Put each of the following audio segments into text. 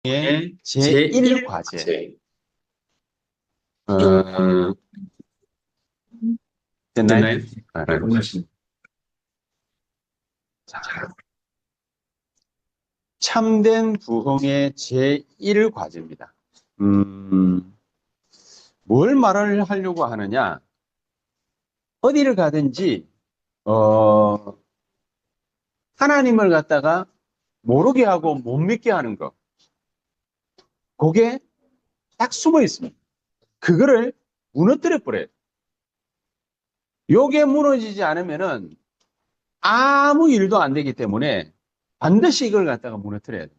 의 제1과제. 제1과제. 어, 됐나요? 됐나요? 네, 고맙습니다. 자, 참된 부흥의 제1과제입니다. 뭘 말을 하려고 하느냐? 어디를 가든지, 하나님을 갖다가 모르게 하고 못 믿게 하는 것. 그게 딱 숨어 있습니다. 그거를 무너뜨려 버려요. 요게 무너지지 않으면은 아무 일도 안 되기 때문에 반드시 이걸 갖다가 무너뜨려야 돼요.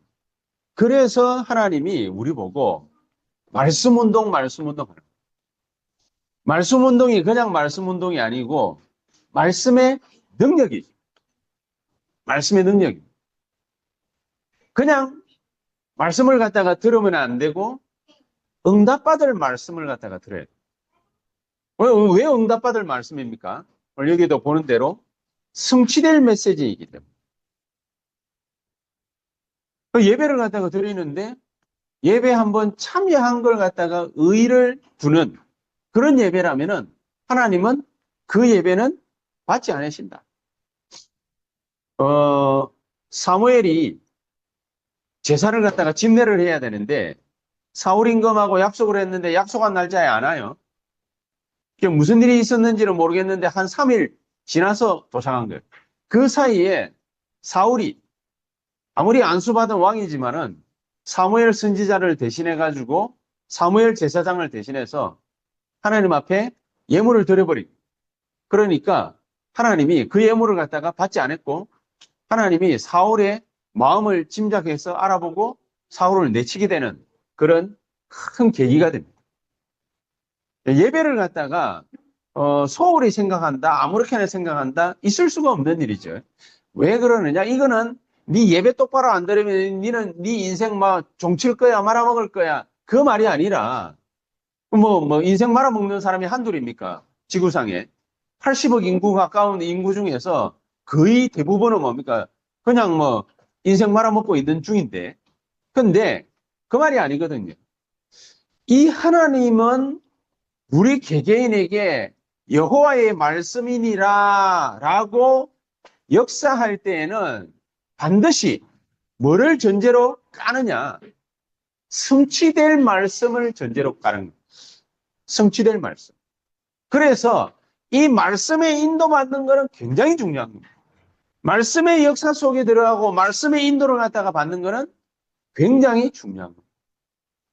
그래서 하나님이 우리 보고 말씀 운동 하는 거예요. 말씀 운동이 그냥 말씀 운동이 아니고 말씀의 능력이죠. 말씀의 능력이. 그냥 말씀을 갖다가 들으면 안 되고 응답받을 말씀을 갖다가 들어야 돼요. 왜 응답받을 말씀입니까? 오늘 여기도 보는 대로 성취될 메시지이기 때문에. 예배를 갖다가 드리는데 예배 한번 참여한 걸 갖다가 의의를 두는 그런 예배라면은 하나님은 그 예배는 받지 않으신다. 사무엘이 제사를 갖다가 집례를 해야 되는데 사울 임금하고 약속을 했는데 약속한 날짜에 안 와요. 무슨 일이 있었는지는 모르겠는데 한 3일 지나서 도착한 거예요. 그 사이에 사울이 아무리 안수받은 왕이지만은 사무엘 선지자를 대신해 가지고 사무엘 제사장을 대신해서 하나님 앞에 예물을 드려버리고 그러니까 하나님이 그 예물을 갖다가 받지 않았고 하나님이 사울의 마음을 짐작해서 알아보고 사울을 내치게 되는 그런 큰 계기가 됩니다. 예배를 갖다가 소홀히 생각한다, 아무렇게나 생각한다 있을 수가 없는 일이죠. 왜 그러느냐? 이거는 네 예배 똑바로 안 드리면 네 인생 막 종칠 거야, 말아먹을 거야. 그 말이 아니라 인생 말아먹는 사람이 한둘입니까? 지구상에 80억 인구 가까운 인구 중에서 거의 대부분은 뭡니까? 그냥 인생 말아먹고 있는 중인데 근데 그 말이 아니거든요. 이 하나님은 우리 개개인에게 여호와의 말씀이니라 라고 역사할 때에는 반드시 뭐를 전제로 까느냐? 성취될 말씀을 전제로 까는 거예요. 성취될 말씀. 그래서 이 말씀에 인도받는 것은 굉장히 중요한 겁니다. 말씀의 역사 속에 들어가고 말씀의 인도를 갖다가 받는 것은 굉장히 중요한 겁니다.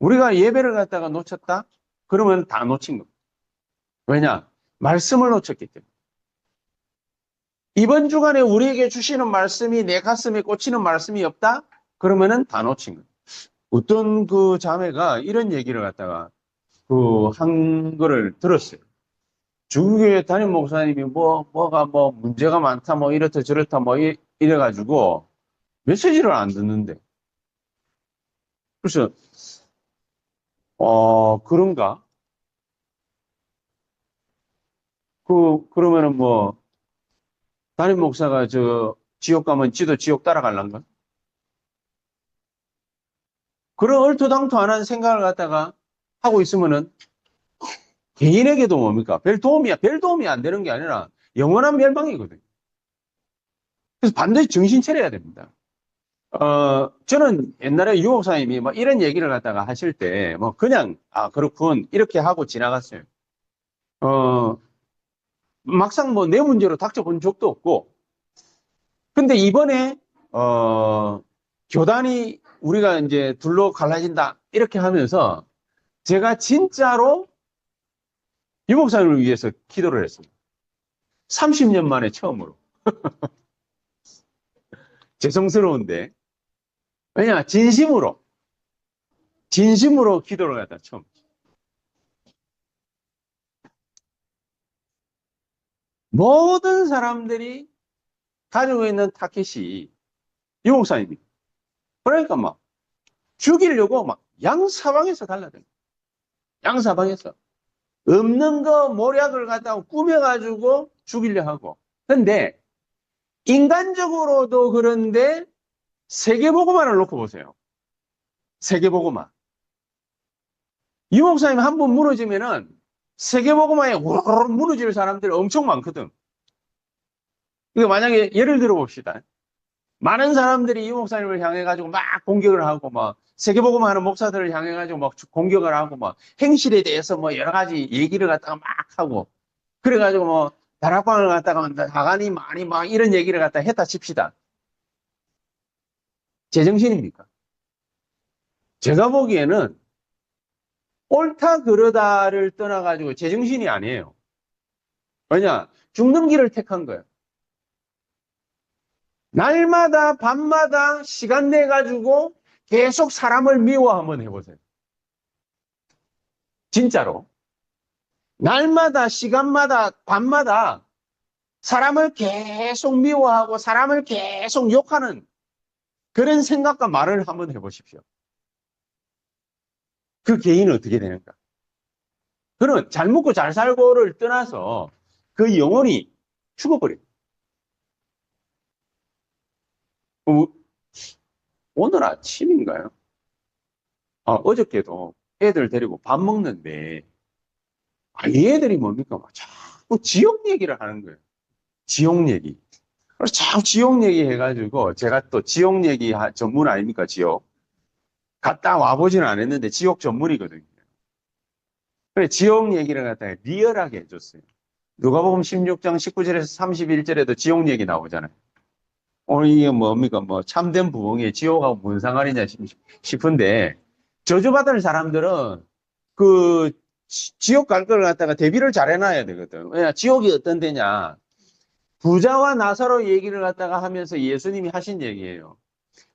우리가 예배를 갖다가 놓쳤다? 그러면 다 놓친 겁니다. 왜냐? 말씀을 놓쳤기 때문에. 이번 주간에 우리에게 주시는 말씀이 내 가슴에 꽂히는 말씀이 없다? 그러면은 다 놓친 거예요. 어떤 그 자매가 이런 얘기를 갖다가 한 거를 들었어요. 주교회 담임 목사님이 뭐가 문제가 많다, 이렇다 저렇다, 이래가지고 메시지를 안 듣는데. 그래서, 그런가? 그러면은 담임 목사가 지옥 가면 지도 지옥 따라갈란가? 그런 얼토당토안한 생각을 갖다가 하고 있으면은 개인에게도 뭡니까? 별 도움이 안 되는 게 아니라 영원한 멸망이거든요. 그래서 반드시 정신 차려야 됩니다. 저는 옛날에 유 목사님이 이런 얘기를 갖다가 하실 때, 그냥, 그렇군, 이렇게 하고 지나갔어요. 막상 내 문제로 닥쳐본 적도 없고, 근데 이번에, 교단이 우리가 이제 둘로 갈라진다, 이렇게 하면서 제가 진짜로 유 목사님을 위해서 기도를 했습니다. 30년 만에 처음으로. 죄송스러운데. 왜냐, 진심으로 기도를 했다, 처음. 모든 사람들이 가지고 있는 타켓이 유 목사님이. 그러니까 죽이려고 양사방에서 달라듭니다. 양사방에서. 없는 거 모략을 갖다가 꾸며가지고 죽이려 하고. 근데 인간적으로도 그런데 세계보고만을 놓고 보세요. 세계보고마. 이 목사님 한 번 무너지면은 세계보고마에 우르르 무너질 사람들 엄청 많거든. 이거 만약에 예를 들어 봅시다. 많은 사람들이 이 목사님을 향해가지고 막 공격을 하고, 막, 세계복음 하는 목사들을 향해가지고 막 공격을 하고, 막, 행실에 대해서 뭐 여러 가지 얘기를 갖다가 막 하고, 그래가지고 뭐, 다락방을 갖다가 다간이 많이 막 이런 얘기를 갖다가 했다 칩시다. 제정신입니까? 제가 보기에는 옳다 그르다를 떠나가지고 제정신이 아니에요. 왜냐? 죽는 길을 택한 거예요. 날마다 밤마다 시간 내가지고 계속 사람을 미워 한번 해보세요. 진짜로. 날마다 시간마다 밤마다 사람을 계속 미워하고 사람을 계속 욕하는 그런 생각과 말을 한번 해보십시오. 그 개인은 어떻게 되는가? 그는 잘 먹고 잘 살고를 떠나서 그 영혼이 죽어버려요. 오늘 아침인가요? 어저께도 애들 데리고 밥 먹는데, 이 애들이 뭡니까? 막 자꾸 지옥 얘기를 하는 거예요. 지옥 얘기. 그래서 자꾸 지옥 얘기 해가지고, 제가 또 지옥 얘기 전문 아닙니까, 지옥? 갔다 와보지는 않았는데, 지옥 전문이거든요. 그래, 지옥 얘기를 갖다가 리얼하게 해줬어요. 누가복음 16장 19절에서 31절에도 지옥 얘기 나오잖아요. 오늘 이게 뭡니까? 뭐, 참된 부흥에 지옥하고 뭔 상관이냐 싶은데, 저주받을 사람들은 그 지옥 갈 걸 갖다가 대비를 잘 해놔야 되거든. 왜냐, 지옥이 어떤 데냐. 부자와 나사로 얘기를 갖다가 하면서 예수님이 하신 얘기예요.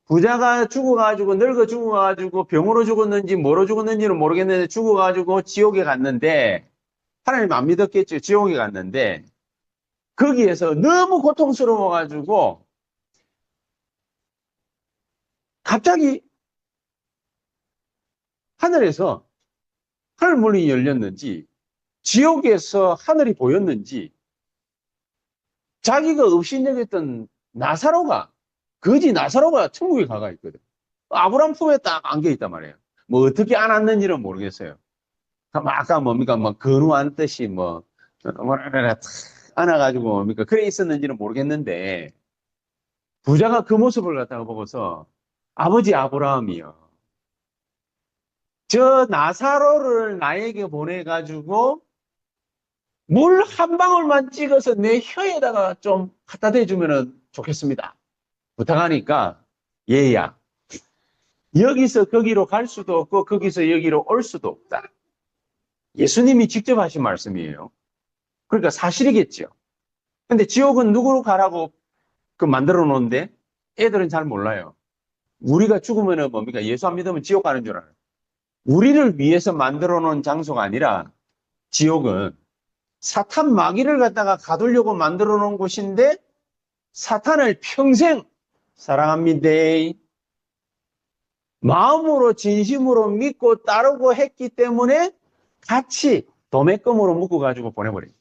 부자가 죽어가지고, 늙어 죽어가지고, 병으로 죽었는지, 뭐로 죽었는지는 모르겠는데, 죽어가지고 지옥에 갔는데, 하나님 안 믿었겠죠. 지옥에 갔는데, 거기에서 너무 고통스러워가지고, 갑자기 하늘에서 하늘 문이 열렸는지, 지옥에서 하늘이 보였는지, 자기가 업신여겼던 나사로가, 거지 나사로가 천국에 가가 있거든. 아브람 품에 딱 안겨 있단 말이에요. 뭐 어떻게 안았는지는 모르겠어요. 아까 뭡니까, 뭐 근우 안듯이 안아가지고 뭡니까, 그래 있었는지는 모르겠는데, 부자가 그 모습을 갖다가 보고서 아버지 아브라함이요. 저 나사로를 나에게 보내가지고 물 한 방울만 찍어서 내 혀에다가 좀 갖다 대주면 좋겠습니다. 부탁하니까 얘야, 여기서 거기로 갈 수도 없고 거기서 여기로 올 수도 없다. 예수님이 직접 하신 말씀이에요. 그러니까 사실이겠죠. 근데 지옥은 누구로 가라고 만들어 놓은데 애들은 잘 몰라요. 우리가 죽으면 뭡니까? 예수 안 믿으면 지옥 가는 줄 알아요. 우리를 위해서 만들어 놓은 장소가 아니라 지옥은 사탄 마귀를 갖다가 가두려고 만들어 놓은 곳인데 사탄을 평생 사랑합니다. 마음으로 진심으로 믿고 따르고 했기 때문에 같이 도매금으로 묶어가지고 보내버려요.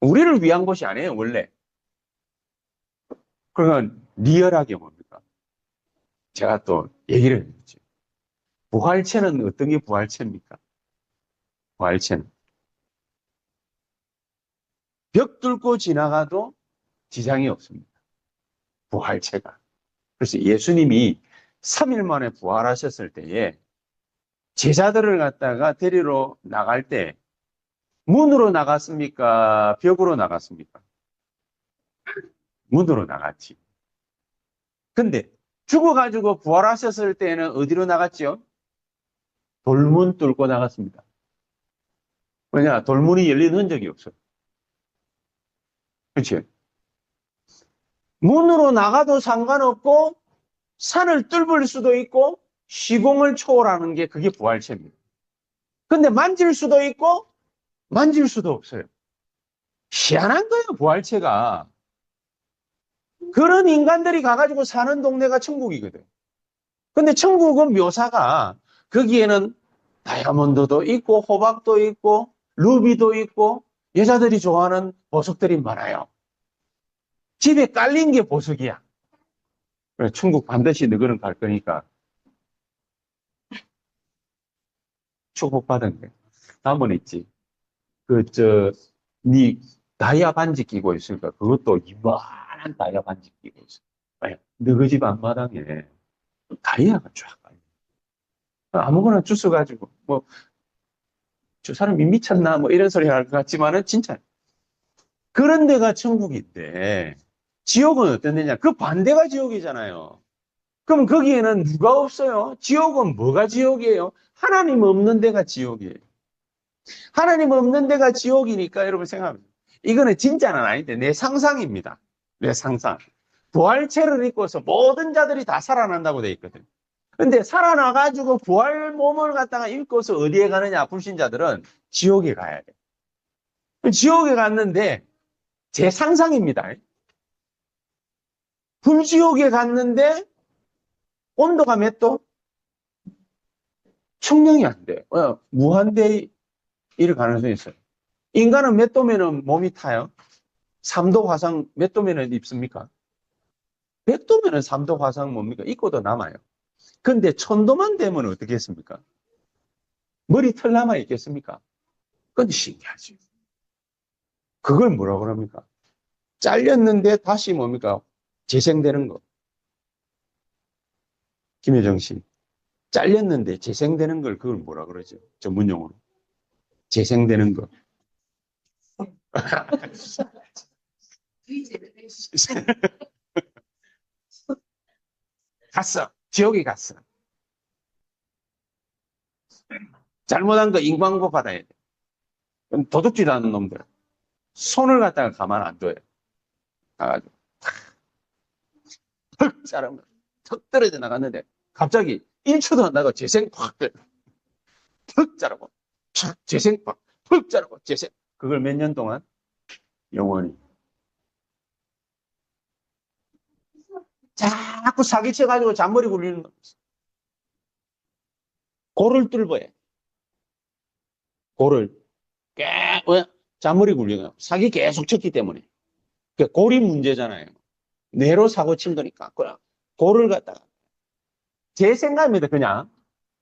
우리를 위한 것이 아니에요, 원래. 그러면 리얼하게 뭡니까? 제가 또 얘기를 해드리죠. 부활체는 어떤 게 부활체입니까? 부활체는 벽 뚫고 지나가도 지장이 없습니다. 부활체가. 그래서 예수님이 3일 만에 부활하셨을 때에 제자들을 갖다가 데리러 나갈 때 문으로 나갔습니까? 벽으로 나갔습니까? 문으로 나갔지. 근데 죽어가지고 부활하셨을 때는 어디로 나갔죠? 돌문 뚫고 나갔습니다. 왜냐? 돌문이 열린 흔적이 없어요. 그렇죠? 문으로 나가도 상관없고 산을 뚫을 수도 있고 시공을 초월하는 게 그게 부활체입니다. 근데 만질 수도 있고 만질 수도 없어요. 희한한 거예요, 부활체가. 그런 인간들이 가가지고 사는 동네가 천국이거든. 근데 천국은 묘사가 거기에는 다이아몬드도 있고 호박도 있고 루비도 있고 여자들이 좋아하는 보석들이 많아요. 집에 깔린 게 보석이야. 그래, 천국 반드시 너희는 갈 거니까 축복받은 거예요. 다음은 있지. 니 다이아 반지 끼고 있으니까 그것도 이만한 다이아 반지 끼고 있어. 너희 집 앞마당에 다이아가 쫙. 아무거나 주워가지고, 뭐, 저 사람이 미쳤나, 뭐, 이런 소리 할 것 같지만은, 진짜. 그런 데가 천국인데, 지옥은 어떤 데냐? 그 반대가 지옥이잖아요. 그럼 거기에는 누가 없어요? 지옥은 뭐가 지옥이에요? 하나님 없는 데가 지옥이에요. 하나님 없는 데가 지옥이니까 여러분 생각합니다. 이거는 진짜는 아닌데, 내 상상입니다. 내 상상. 부활체를 입고서 모든 자들이 다 살아난다고 돼 있거든. 근데 살아나가지고 부활 몸을 갖다가 입고서 어디에 가느냐, 불신자들은 지옥에 가야 돼. 지옥에 갔는데, 제 상상입니다. 불지옥에 갔는데, 온도가 몇 도? 측량이 안 돼. 무한대일 가능성이 있어요. 인간은 몇 도면은 몸이 타요? 3도 화상 몇 도면은 입습니까? 100도면은 3도 화상 뭡니까? 입고도 남아요. 근데 1000도만 되면 어떻게 했습니까? 머리털 남아 있겠습니까? 그건 신기하지. 그걸 뭐라고 그럽니까? 잘렸는데 다시 뭡니까? 재생되는 거. 김효정 씨. 잘렸는데 재생되는 걸 그걸 뭐라 그러죠? 전문용어로. 재생되는 거. 갔어. 지옥에 갔어. 잘못한 거 인광고 받아야 돼. 도둑질 하는 놈들. 손을 갖다가 가만 안 둬요. 가가지고 턱 자르면 턱 떨어져 나갔는데 갑자기 1초도 안 나고 재생 팍 턱 자르고 촥 재생 팍 자르고 재생. 그걸 몇 년 동안? 영원히. 자꾸 사기쳐가지고 잔머리 굴리는 놈. 고를 뚫어야. 고를. 왜? 잔머리 굴리는 거. 사기 계속 쳤기 때문에. 그 골이 문제잖아요. 뇌로 사고 친 거니까. 고를 갖다가. 제 생각입니다, 그냥.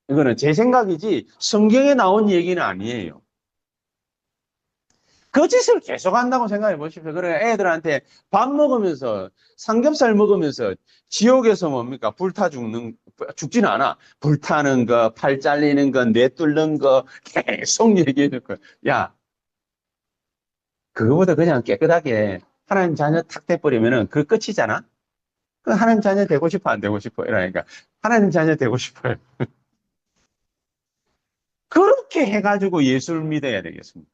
이거는 제 생각이지 성경에 나온 얘기는 아니에요. 그 짓을 계속 한다고 생각해 보십시오. 그래, 애들한테 밥 먹으면서, 삼겹살 먹으면서 지옥에서 뭡니까? 죽지는 않아. 불타는 거, 팔 잘리는 거, 뇌 뚫는 거 계속 얘기해 줄 거야. 야, 그거보다 그냥 깨끗하게 하나님 자녀 탁 돼버리면은 그 끝이잖아? 그 하나님 자녀 되고 싶어, 안 되고 싶어? 이러니까 하나님 자녀 되고 싶어요. 그렇게 해가지고 예수를 믿어야 되겠습니다.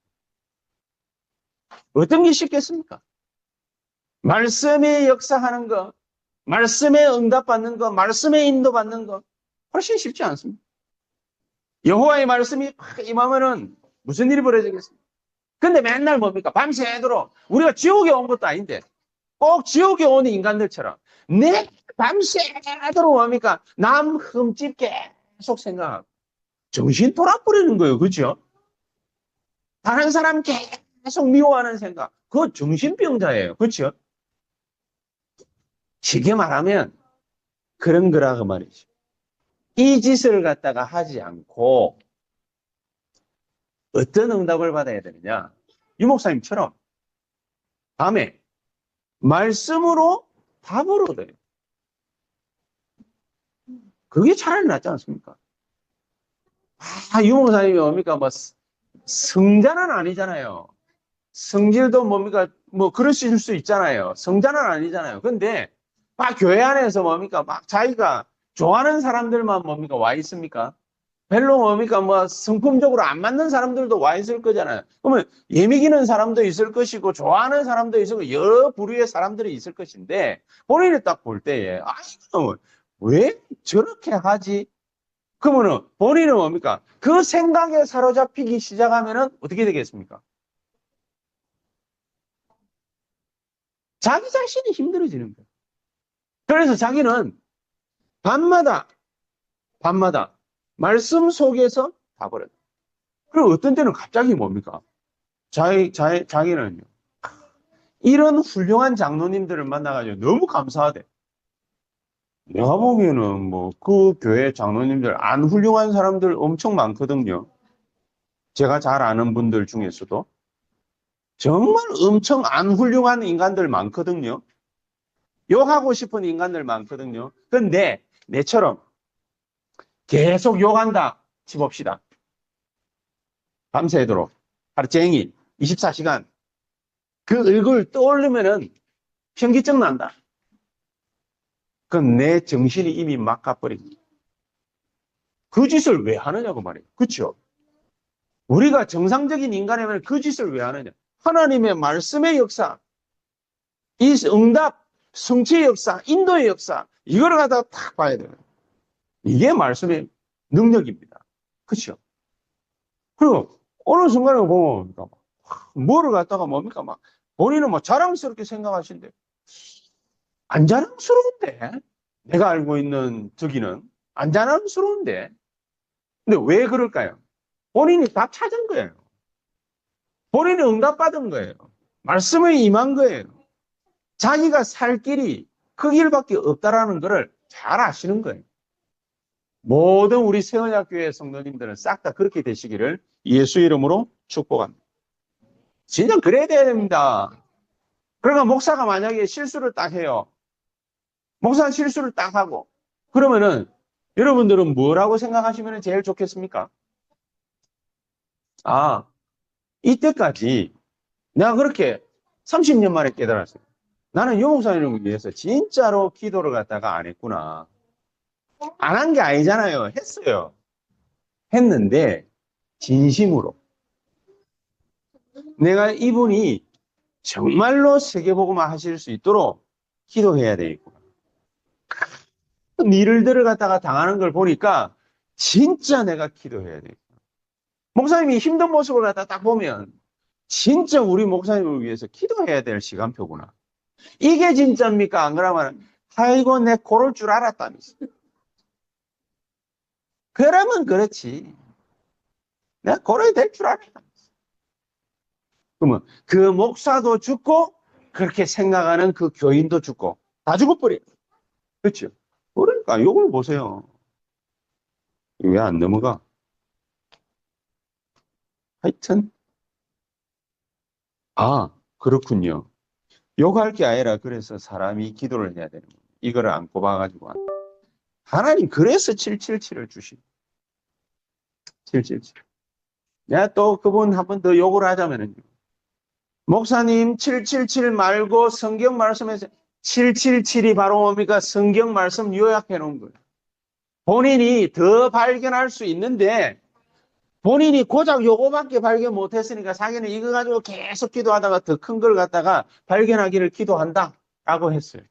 어떤 게 쉽겠습니까? 말씀에 역사하는 거, 말씀에 응답받는 거, 말씀에 인도받는 거 훨씬 쉽지 않습니다. 여호와의 말씀이 팍 임하면은 무슨 일이 벌어지겠습니까? 근데 맨날 뭡니까? 밤새도록 우리가 지옥에 온 것도 아닌데 꼭 지옥에 온 인간들처럼 내 밤새도록 뭡니까? 남 흠집 계속 생각하고 정신 돌아버리는 거예요. 그렇죠? 다른 사람 계속 미워하는 생각. 그거 정신병자예요. 그렇죠? 쉽게 말하면 그런 거라고 말이죠. 이 짓을 갖다가 하지 않고 어떤 응답을 받아야 되느냐. 유목사님처럼 밤에 말씀으로 답을 얻어요. 그게 차라리 낫지 않습니까? 유목사님이 뭡니까? 뭐 성자는 아니잖아요. 성질도 뭡니까? 뭐 그러실 수 있잖아요. 성자는 아니잖아요. 근데 막 교회 안에서 뭡니까? 막 자기가 좋아하는 사람들만 뭡니까? 와 있습니까? 별로 뭡니까? 뭐 성품적으로 안 맞는 사람들도 와 있을 거잖아요. 그러면 예미기는 사람도 있을 것이고 좋아하는 사람도 있을 거고 여러 부류의 사람들이 있을 것인데 본인이 딱 볼 때에 이거 왜 저렇게 하지? 그러면은 본인은 뭡니까? 그 생각에 사로잡히기 시작하면은 어떻게 되겠습니까? 자기 자신이 힘들어지는 거예요. 그래서 자기는 밤마다 말씀 속에서 답을 해요. 그리고 어떤 때는 갑자기 뭡니까? 자기는요. 이런 훌륭한 장로님들을 만나가지고 너무 감사하대. 내가 보기에는 뭐 그 교회 장로님들 안 훌륭한 사람들 엄청 많거든요. 제가 잘 아는 분들 중에서도 정말 엄청 안 훌륭한 인간들 많거든요. 욕하고 싶은 인간들 많거든요. 근데 내처럼 계속 욕한다 치봅시다. 밤새도록 하루 종일 24시간 그 얼굴 떠올리면은 현기증 난다. 그건 내 정신이 이미 막 가버립니다. 그 짓을 왜 하느냐고 말이에요. 그렇죠? 우리가 정상적인 인간이면 그 짓을 왜 하느냐. 하나님의 말씀의 역사, 이 응답, 성취의 역사, 인도의 역사, 이걸 갖다가 딱 봐야 돼요. 이게 말씀의 능력입니다. 그렇죠? 그리고 어느 순간에 보면 뭐를 갖다가 뭡니까 막 본인은 뭐 자랑스럽게 생각하신대. 안 자랑스러운데 내가 알고 있는 저기는 안 자랑스러운데. 근데 왜 그럴까요? 본인이 다 찾은 거예요. 본인이 응답받은 거예요. 말씀에 임한 거예요. 자기가 살 길이 그 길밖에 없다라는 것을 잘 아시는 거예요. 모든 우리 세언약교회 성도님들은 싹 다 그렇게 되시기를 예수 이름으로 축복합니다. 진짜 그래야 됩니다. 그러니까 목사가 만약에 실수를 딱 해요. 목사가 실수를 딱 하고 그러면은 여러분들은 뭐라고 생각하시면 제일 좋겠습니까? 아, 이때까지 내가 그렇게 30년 만에 깨달았어요. 나는 유 목사님을 위해서 진짜로 기도를 갖다가 안 했구나. 안 한 게 아니잖아요. 했어요. 했는데 진심으로 내가 이분이 정말로 세계복음화 하실 수 있도록 기도해야 되겠구나. 니를 들어갔다가 당하는 걸 보니까 진짜 내가 기도해야 되겠구나. 목사님이 힘든 모습을 갖다 딱 보면 진짜 우리 목사님을 위해서 기도해야 될 시간표구나. 이게 진짜입니까? 안 그러면 아이고 내 고를 줄 알았다면서. 그러면 그렇지. 내가 고려야 될 줄 알았다. 그러면 그 목사도 죽고 그렇게 생각하는 그 교인도 죽고 다 죽어버려. 그렇죠? 그러니까 요걸 보세요. 왜 안 넘어가? 하여튼 그렇군요. 욕할 게 아니라 그래서 사람이 기도를 해야 되는 거예요. 이거를 안 꼽아가지고 하나님 그래서 777을 주시고 777. 내가 또 그분 한 번 더 욕을 하자면은 목사님 777 말고 성경 말씀에서 777이 바로 뭡니까? 성경 말씀 요약해 놓은 거예요. 본인이 더 발견할 수 있는데 본인이 고작 요거밖에 발견 못했으니까 자기는 이거 가지고 계속 기도하다가 더 큰 걸 갖다가 발견하기를 기도한다 라고 했어요.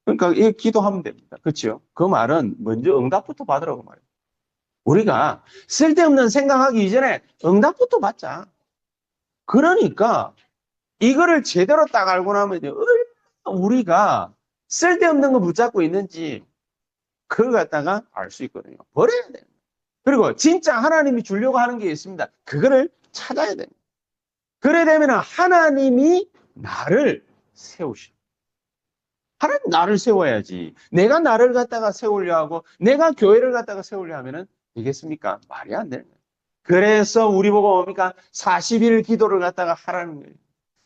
그러니까 이 기도하면 됩니다. 그렇죠? 그 말은 먼저 응답부터 받으라고 말이에요. 우리가 쓸데없는 생각하기 이전에 응답부터 받자. 그러니까 이거를 제대로 딱 알고 나면 우리가 쓸데없는 거 붙잡고 있는지 그걸 갖다가 알 수 있거든요. 버려야 돼요. 그리고 진짜 하나님이 주려고 하는 게 있습니다. 그거를 찾아야 돼요. 그래 되면 하나님이 나를 세우시오. 하나님 나를 세워야지. 내가 나를 갖다가 세우려 하고 내가 교회를 갖다가 세우려 하면은 되겠습니까? 말이 안 되는 거예요. 그래서 우리 보고 뭡니까? 40일 기도를 갖다가 하라는 거예요.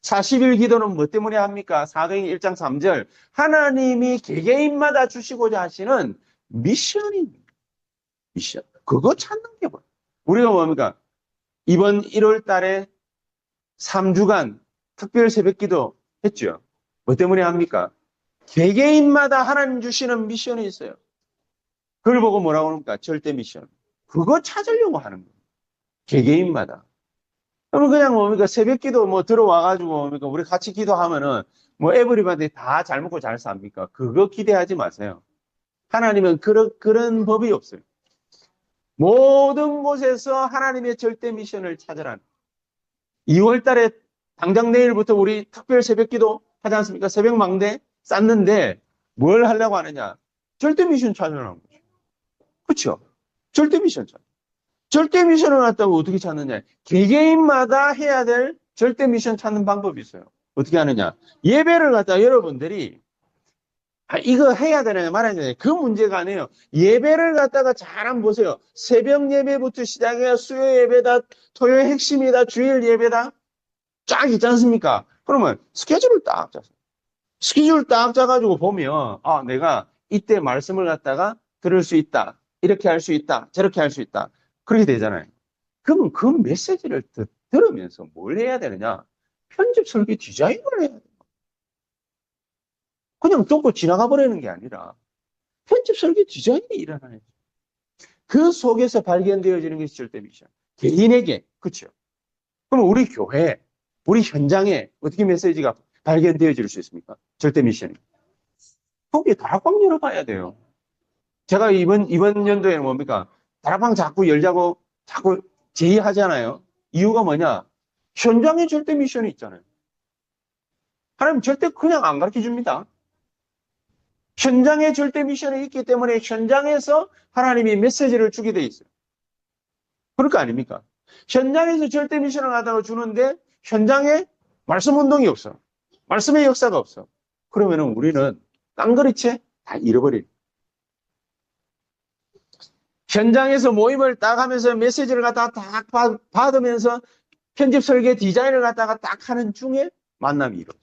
40일 기도는 뭐 때문에 합니까? 사도행 1장 3절. 하나님이 개개인마다 주시고자 하시는 미션입니다. 미션. 그거 찾는 게 뭐예요? 우리가 뭡니까? 이번 1월 달에 3주간 특별 새벽 기도 했죠. 뭐 때문에 합니까? 개개인마다 하나님 주시는 미션이 있어요. 그걸 보고 뭐라고 합니까? 절대 미션. 그거 찾으려고 하는 거예요. 개개인마다. 그러면 그냥 뭡니까? 새벽 기도 뭐 들어와가지고 뭡니까? 우리 같이 기도하면은 뭐 에브리바디 다 잘 먹고 잘 삽니까? 그거 기대하지 마세요. 하나님은 그런 법이 없어요. 모든 곳에서 하나님의 절대 미션을 찾으라는. 2월 달에 당장 내일부터 우리 특별 새벽 기도 하지 않습니까? 새벽 망대 쌌는데 뭘 하려고 하느냐? 절대 미션 찾으라는 거죠. 그렇죠? 절대 미션 찾. 절대 미션을 갖다가 어떻게 찾느냐? 개개인마다 해야 될 절대 미션 찾는 방법이 있어요. 어떻게 하느냐? 예배를 갖다가 여러분들이 이거 해야 되냐 말아야 되냐 그 문제가 아니에요. 예배를 갖다가 잘 한번 보세요. 새벽 예배부터 시작해서 수요 예배다, 토요일 핵심이다, 주일 예배다 쫙 있지 않습니까? 그러면 스케줄을 딱 짜서 스케줄 딱 짜가지고 보면 내가 이때 말씀을 갖다가 들을 수 있다. 이렇게 할 수 있다. 저렇게 할 수 있다. 그렇게 되잖아요. 그러면 그 메시지를 들으면서 뭘 해야 되느냐? 편집 설계 디자인을 해야 돼요. 그냥 듣고 지나가 버리는 게 아니라 편집 설계 디자인이 일어나요. 그 속에서 발견되어지는 것이 절대 미션. 개인에게, 그렇죠? 그럼 우리 교회, 우리 현장에 어떻게 메시지가 발견되어질 수 있습니까? 절대 미션이. 거기에 다락방 열어봐야 돼요. 제가 이번 연도에는 뭡니까? 다락방 자꾸 열자고 자꾸 제의하잖아요. 이유가 뭐냐? 현장에 절대 미션이 있잖아요. 하나님 절대 그냥 안 가르쳐 줍니다. 현장에 절대 미션이 있기 때문에 현장에서 하나님이 메시지를 주게 돼 있어요. 그럴 거 아닙니까? 현장에서 절대 미션을 하다가 주는데 현장에 말씀 운동이 없어. 말씀의 역사가 없어. 그러면은 우리는 깡그리채 다 잃어버려요. 현장에서 모임을 딱 하면서 메시지를 갖다가 딱 받으면서 편집 설계 디자인을 갖다가 딱 하는 중에 만남이 이루어져.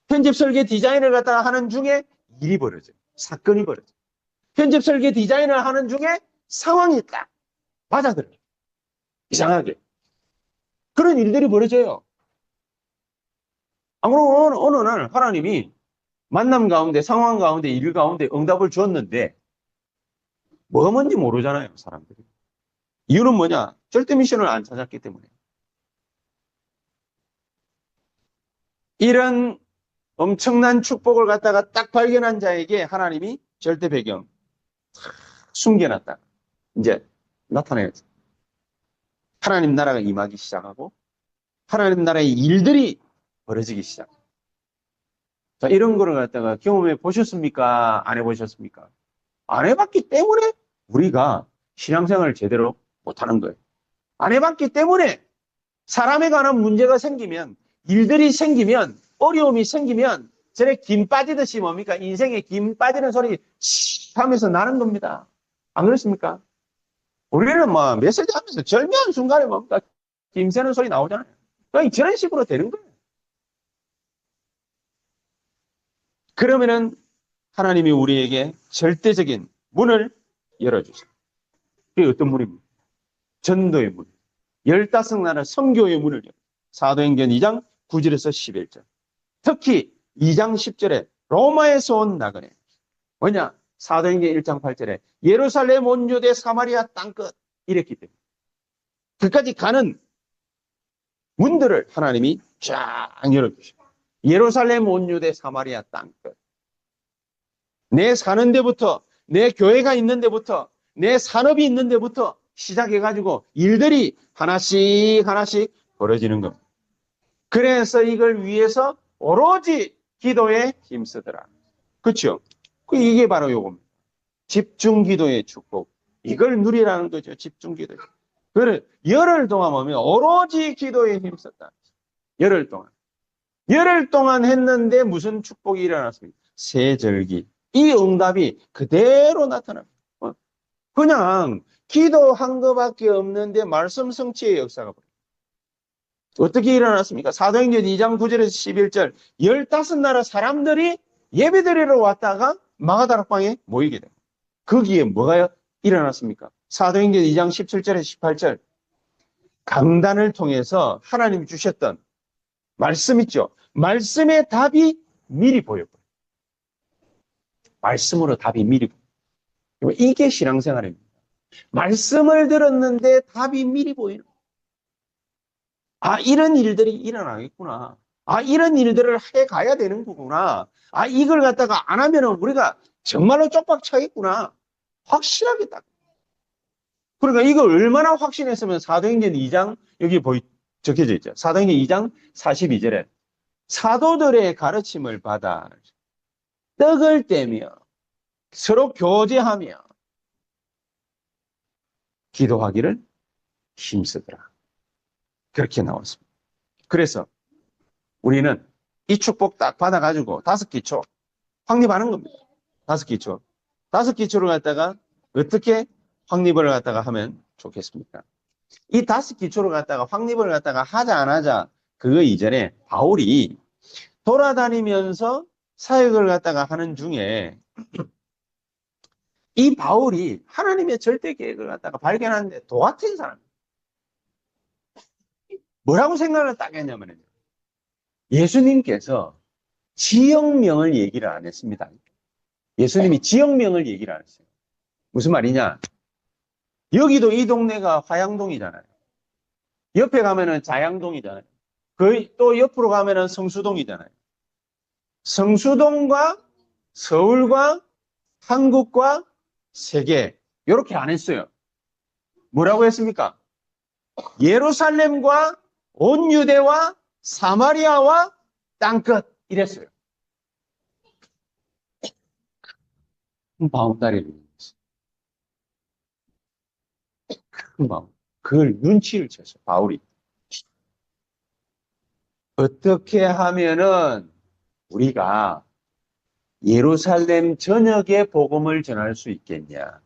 편집 설계 디자인을 갖다가 하는 중에 일이 벌어져요. 사건이 벌어져요. 편집 설계 디자인을 하는 중에 상황이 딱 맞아들어요. 이상하게. 그런 일들이 벌어져요. 그럼 어느 날 하나님이 만남 가운데, 상황 가운데, 일 가운데 응답을 줬는데 뭐가 뭔지 모르잖아요, 사람들이. 이유는 뭐냐? 절대 미션을 안 찾았기 때문에. 이런 엄청난 축복을 갖다가 딱 발견한 자에게 하나님이 절대 배경 숨겨놨다. 이제 나타내죠. 하나님 나라가 임하기 시작하고 하나님 나라의 일들이 벌어지기 시작. 자, 이런 거를 갖다가 경험해 보셨습니까? 안 해보셨습니까? 안 해봤기 때문에 우리가 신앙생활을 제대로 못하는 거예요. 안 해봤기 때문에 사람에 관한 문제가 생기면, 일들이 생기면, 어려움이 생기면 전에 김 빠지듯이 뭡니까? 인생에 김 빠지는 소리 씩 하면서 나는 겁니다. 안 그렇습니까? 우리는 뭐 메시지 하면서 절묘한 순간에 뭡니까? 김 새는 소리 나오잖아요. 그냥 저런 식으로 되는 거예요. 그러면은 하나님이 우리에게 절대적인 문을 열어주세요. 그게 어떤 문입니까? 전도의 문. 15나라 선교의 문을 열어요. 사도행전 2장 9절에서 11절. 특히 2장 10절에 로마에서 온 나그네. 뭐냐? 사도행전 1장 8절에 예루살렘 온 유대 사마리아 땅끝 이랬기 때문에 그까지 가는 문들을 하나님이 쫙 열어주시고 예루살렘 온 유대 사마리아 땅끝. 내 사는 데부터, 내 교회가 있는 데부터, 내 산업이 있는 데부터 시작해가지고 일들이 하나씩 하나씩 벌어지는 겁니다. 그래서 이걸 위해서 오로지 기도에 힘쓰더라. 그렇죠? 이게 바로 요겁니다. 집중 기도의 축복. 이걸 누리라는 거죠. 집중 기도. 그래 열흘 동안 보면 오로지 기도에 힘썼다. 열흘 동안. 열흘 동안 했는데 무슨 축복이 일어났습니까? 세절기. 이 응답이 그대로 나타납니다. 그냥 기도한 것밖에 없는데 말씀 성취의 역사가 벌어요. 어떻게 일어났습니까? 사도행전 2장 9절에서 11절 15나라 사람들이 예배드리러 왔다가 마가다락방에 모이게 됩니다. 거기에 뭐가 일어났습니까? 사도행전 2장 17절에서 18절 강단을 통해서 하나님이 주셨던 말씀 있죠? 말씀의 답이 미리 보여버려요. 말씀으로 답이 미리 보여요. 이게 신앙생활입니다. 말씀을 들었는데 답이 미리 보이는 거예요. 이런 일들이 일어나겠구나. 이런 일들을 해가야 되는 거구나. 이걸 갖다가 안 하면 우리가 정말로 쪽박 차겠구나. 확실하게 딱. 그러니까 이걸 얼마나 확신했으면 사도행전 2장 여기 적혀져 있죠. 사도행전 2장 42절에 사도들의 가르침을 받아 떡을 떼며 서로 교제하며 기도하기를 힘쓰더라. 그렇게 나왔습니다. 그래서 우리는 이 축복 딱 받아가지고 5기초 확립하는 겁니다. 다섯 기초. 다섯 기초를 갖다가 어떻게 확립을 갖다가 하면 좋겠습니까? 이 다섯 기초를 갖다가 확립을 갖다가 하자 안 하자 그거 이전에 바울이 돌아다니면서 사역을 갖다가 하는 중에 이 바울이 하나님의 절대 계획을 갖다가 발견하는데 도 같은 사람. 뭐라고 생각을 딱 했냐면 예수님께서 지역명을 얘기를 안 했습니다. 예수님이 지역명을 얘기를 안 했어요. 무슨 말이냐? 여기도 이 동네가 화양동이잖아요. 옆에 가면은 자양동이잖아요. 또 옆으로 가면은 성수동이잖아요. 성수동과 서울과 한국과 세계 이렇게 안 했어요. 뭐라고 했습니까? 예루살렘과 온 유대와 사마리아와 땅끝 이랬어요. 바운다리를 했어요. 큰 바운. 그걸 눈치를 챘어요. 바울이. 어떻게 하면은 우리가 예루살렘 전역에 복음을 전할 수 있겠냐?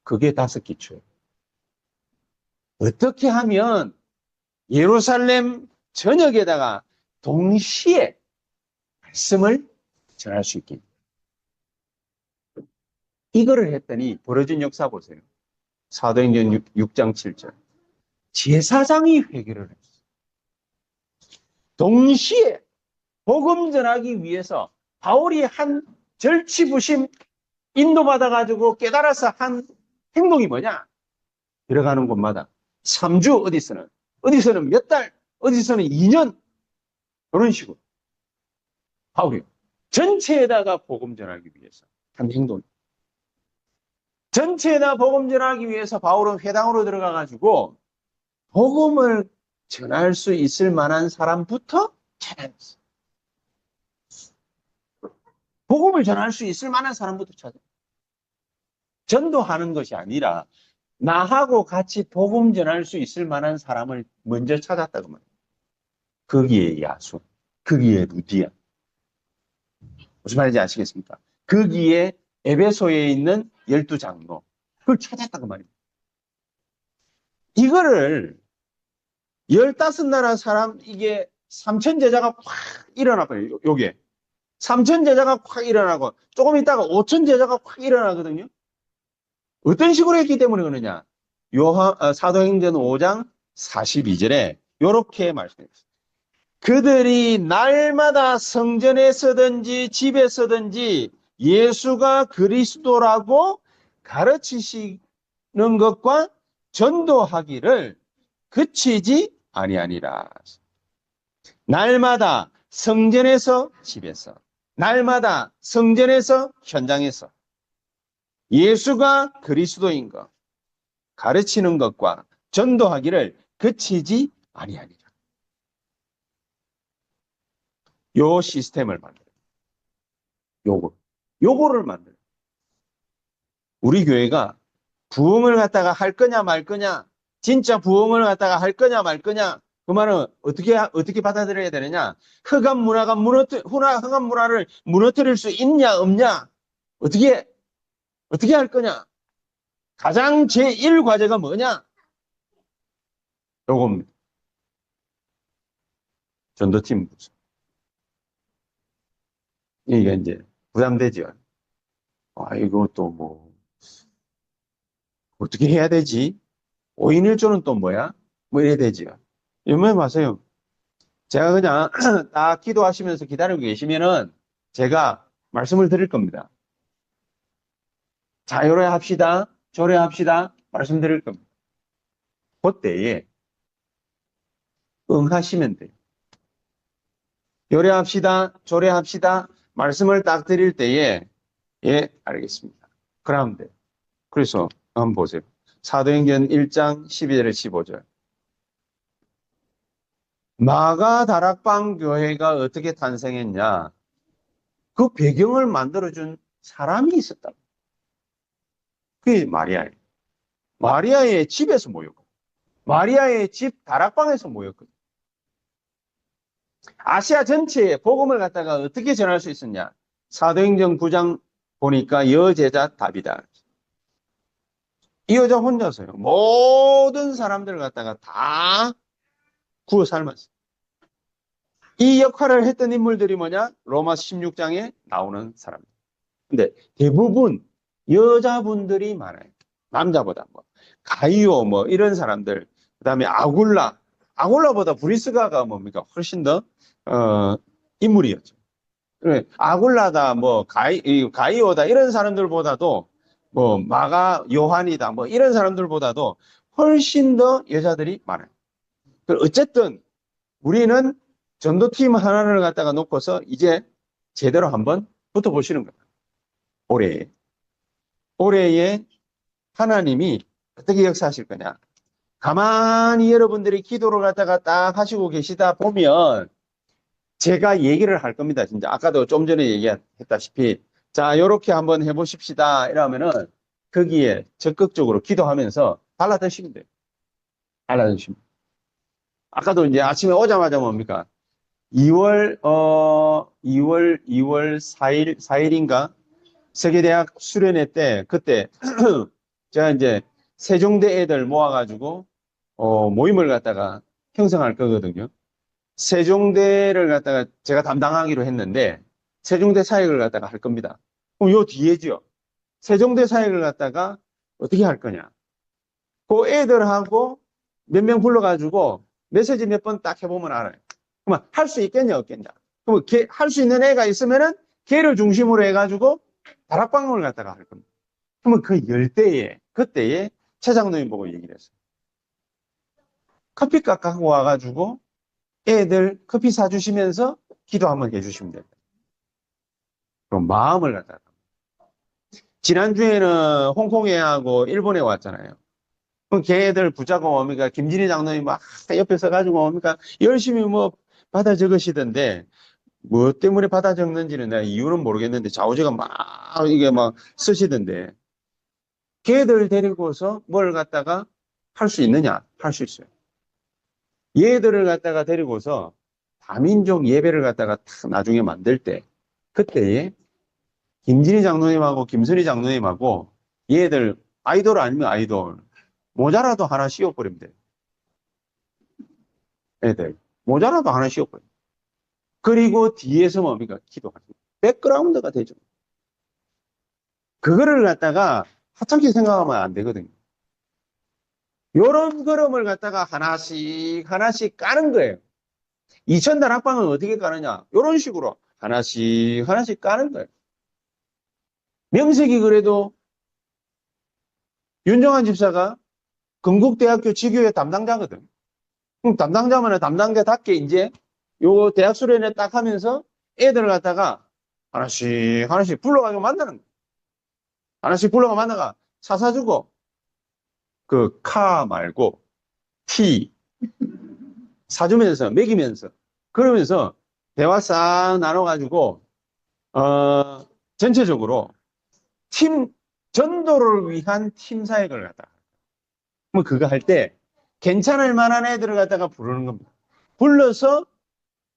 그게 다섯 기초예요. 어떻게 하면 예루살렘 전역에다가 동시에 말씀을 전할 수 있겠냐? 이거를 했더니 벌어진 역사 보세요. 사도행전 6장 7절. 제사장이 회개를 했어요. 동시에 복음 전하기 위해서 바울이 한 절치부심 인도받아가지고 깨달아서 한 행동이 뭐냐? 들어가는 곳마다 3주 어디서는 몇 달, 어디서는 2년 그런 식으로 바울이 전체에다가 복음 전하기 위해서 한 행동. 전체에다 복음 전하기 위해서 바울은 회당으로 들어가가지고 복음을 전할 수 있을 만한 사람부터 찾아냈어요. 복음을 전할 수 있을 만한 사람부터 찾아냈어요. 전도하는 것이 아니라 나하고 같이 복음 전할 수 있을 만한 사람을 먼저 찾았다고 말이에요. 거기에 야손, 거기에 루디아. 무슨 말인지 아시겠습니까? 거기에 에베소에 있는 12장로. 그걸 찾았다고 말이에요. 이거를 15나라 사람, 이게 3천 제자가 확 일어나버려요. 요게. 3천 제자가 확 일어나고, 조금 있다가 5천 제자가 확 일어나거든요. 어떤 식으로 했기 때문에 그러냐? 사도행전 5장 42절에 이렇게 말씀했어요. 그들이 날마다 성전에 서든지 집에 서든지 예수가 그리스도라고 가르치시는 것과 전도하기를 그치지 아니하니라. 날마다 성전에서 집에서, 날마다 성전에서 현장에서 예수가 그리스도인 것 가르치는 것과 전도하기를 그치지 아니하니라. 요 시스템을 만들어요. 요거를 만들어요. 우리 교회가 부흥을 갖다가 할 거냐 말 거냐, 진짜 부흥을 갖다가 할 거냐 말 거냐, 그 말은 어떻게 받아들여야 되느냐? 흑암 문화를 무너뜨릴 수 있냐 없냐? 어떻게 할 거냐? 가장 제1과제가 뭐냐? 요겁니다. 전도팀 부서. 이게 이제 부담되죠. 이거 또 뭐, 어떻게 해야 되지? 5인 1조는 또 뭐야? 뭐 이래야 되지요. 이러면 마세요. 제가 그냥 딱 기도하시면서 기다리고 계시면은 제가 말씀을 드릴 겁니다. 자, 요래 합시다. 저래 합시다. 말씀드릴 겁니다. 그때에 응하시면 돼요. 요래 합시다. 저래 합시다. 말씀을 딱 드릴 때에 예, 알겠습니다. 그러면 돼요. 그래서 한번 보세요. 사도행전 1장 12절에 15절. 마가 다락방 교회가 어떻게 탄생했냐? 그 배경을 만들어준 사람이 있었다. 그게 마리아예요. 마리아의 집에서 모였고, 마리아의 집 다락방에서 모였거든요. 아시아 전체에 복음을 갖다가 어떻게 전할 수 있었냐? 사도행전 9장 보니까 여제자 답이다. 이 여자 혼자서요. 모든 사람들 갖다가 다 구워 삶았어요. 이 역할을 했던 인물들이 뭐냐? 로마 16장에 나오는 사람들. 근데 대부분 여자분들이 많아요. 남자보다 뭐 가이오 뭐 이런 사람들, 그다음에 아굴라보다 브리스가가 뭡니까? 훨씬 더 인물이었죠. 아굴라다 뭐 가이오다 이런 사람들보다도 뭐 마가 요한이다 뭐 이런 사람들보다도 훨씬 더 여자들이 많아요. 어쨌든 우리는 전도팀 하나를 갖다가 놓고서 이제 제대로 한번 붙어보시는 거예요. 올해에 하나님이 어떻게 역사하실 거냐. 가만히 여러분들이 기도를 갖다가 딱 하시고 계시다 보면 제가 얘기를 할 겁니다. 진짜 아까도 좀 전에 얘기했다시피 자, 요렇게 한번 해보십시다. 이러면은 거기에 적극적으로 기도하면서 달라드시면 돼요. 달라드시면. 아까도 이제 아침에 오자마자 뭡니까? 2월 4일인가? 세계대학 수련회 때, 그때, 제가 이제 세종대 애들 모아가지고, 모임을 갖다가 형성할 거거든요. 세종대를 갖다가 제가 담당하기로 했는데, 세종대 사역을 갖다가 할 겁니다. 그럼 요 뒤에죠. 세종대 사역을 갖다가 어떻게 할 거냐. 그 애들하고 몇 명 불러가지고 메시지 몇 번 딱 해보면 알아요. 그러면 할 수 있겠냐, 없겠냐. 그러면 할 수 있는 애가 있으면은 걔를 중심으로 해가지고 다락방을 갖다가 할 겁니다. 그러면 그때에 최 장로님 보고 얘기를 했어요. 커피값 갖고 와가지고 애들 커피 사주시면서 기도 한번 해주시면 됩니다. 그럼 마음을 갖다가. 지난주에는 홍콩에 하고 일본에 왔잖아요. 그럼 걔들 붙잡고 뭡니까? 김진희 장로님 막 옆에 서가지고 뭡니까? 열심히 뭐 받아 적으시던데, 뭐 때문에 받아 적는지는 내가 이유는 모르겠는데, 좌우지가 막 이게 막 쓰시던데, 걔들 데리고서 뭘 갖다가 할 수 있느냐? 할 수 있어요. 얘들을 갖다가 데리고서 다민족 예배를 갖다가 탁 나중에 만들 때, 그때에 김진희 장로님하고 김선희 장로님하고 얘들 아이돌 아니면 아이돌, 모자라도 하나 씌워버리면 돼요. 애들. 모자라도 하나 씌워버려요. 그리고 뒤에서 뭡니까? 기도하는 백그라운드가 되죠. 그거를 갖다가 하찮게 생각하면 안 되거든요. 요런 걸음을 갖다가 하나씩 까는 거예요. 2000단 학방은 어떻게 까느냐? 요런 식으로 하나씩 까는 거예요. 명색이 그래도 윤정한 집사가 건국대학교 지교회 담당자거든. 그럼 담당자면 담당자답게 이제 요 대학 수련회 딱 하면서 애들을 갖다가 하나씩 불러가지고 만나는 거야. 하나씩 불러가 만나가 차 사주고 그 카 말고 티 사주면서 먹이면서 그러면서 대화 싹 나눠가지고 전체적으로 팀 전도를 위한 팀 사역을 갖다가 뭐 그거 할 때 괜찮을 만한 애들을 갖다가 부르는 겁니다. 불러서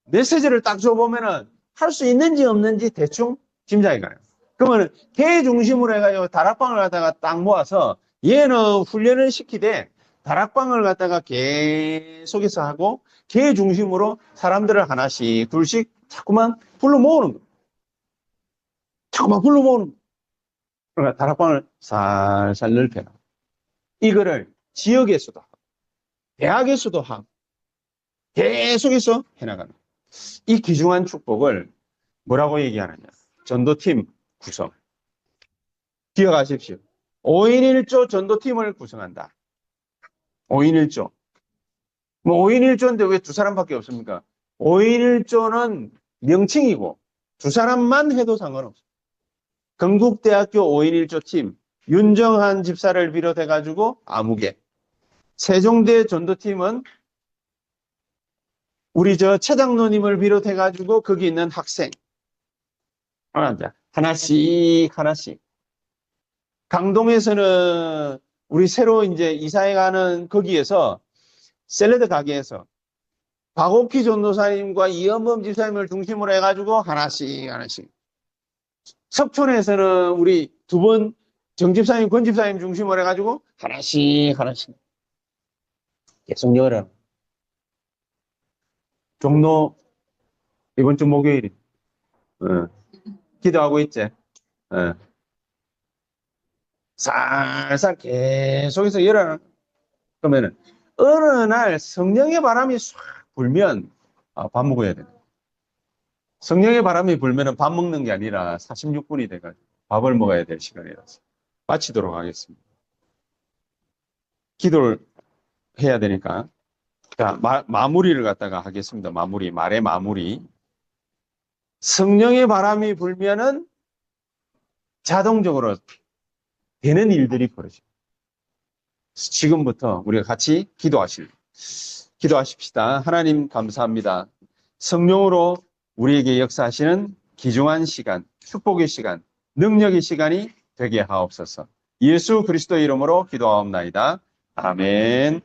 메시지를 딱 줘보면은 할 수 있는지 없는지 대충 짐작이 가요. 그러면 걔 중심으로 해가지고 다락방을 갖다가 딱 모아서 얘는 훈련을 시키되 다락방을 갖다가 계속해서 하고 걔 중심으로 사람들을 하나씩 둘씩 자꾸만 불러 모으는 거예요. 자꾸만 불러 모으는 거예요. 그러니까 다락방을 살살 넓혀라. 이거를 지역에서도 하고 대학에서도 하고 계속해서 해나가는 거예요. 이 귀중한 축복을 뭐라고 얘기하느냐. 전도팀 구성. 기억하십시오. 5인 1조 전도팀을 구성한다. 5인 1조. 뭐 5인 1조인데 왜 두 사람밖에 없습니까? 5인 1조는 명칭이고 두 사람만 해도 상관없어요. 건국대학교 5인 1조 팀, 윤정한 집사를 비롯해가지고 아무개. 세종대 전도팀은 우리 최 장로님을 비롯해가지고 거기 있는 학생. 하나씩. 강동에서는 우리 새로 이제 이사해 가는 거기에서 샐러드 가게에서 박옥희 전도사님과 이현범 집사님을 중심으로 해가지고 하나씩. 석촌에서는 우리 두 번 정집사님, 권집사님 중심으로 해가지고 하나씩 계속 열어. 종로 이번 주 목요일에 기도하고 있지. 살살 계속해서 열어. 그러면은 어느 날 성령의 바람이 싹 불면 밥 먹어야 돼. 성령의 바람이 불면은 밥 먹는 게 아니라 46분이 돼가지고 밥을 먹어야 될 시간이라서 마치도록 하겠습니다. 기도를 해야 되니까. 자, 마무리를 갖다가 하겠습니다. 말의 마무리. 성령의 바람이 불면은 자동적으로 되는 일들이 벌어져요. 지금부터 우리가 같이 기도하십시다. 하나님 감사합니다. 성령으로 우리에게 역사하시는 귀중한 시간, 축복의 시간, 능력의 시간이 되게 하옵소서. 예수 그리스도의 이름으로 기도하옵나이다. 아멘.